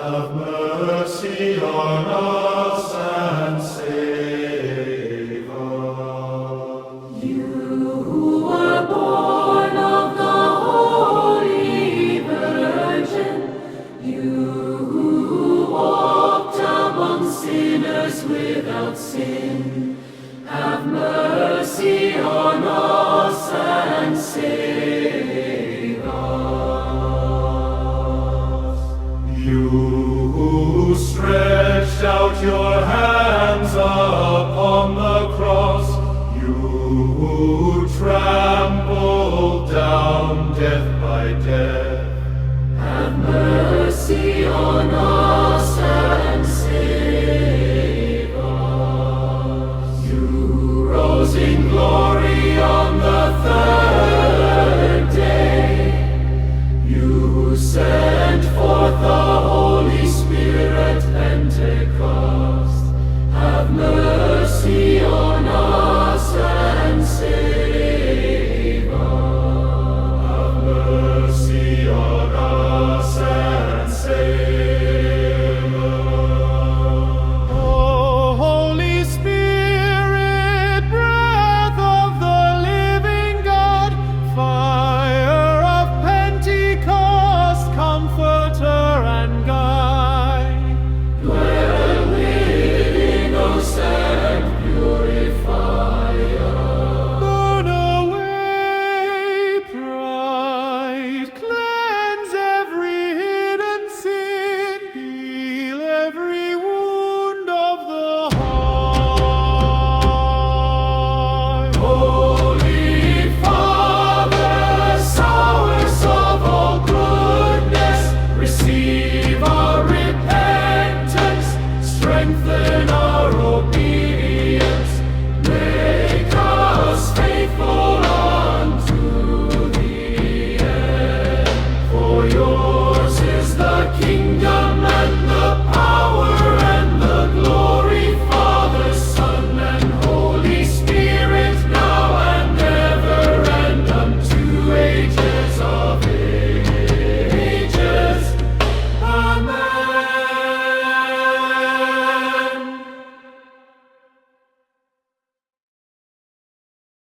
have mercy on us and save us. You who were born of the Holy Virgin, you who walked among sinners without sin, have mercy on us and save us. You who stretched out your hands upon the cross, you who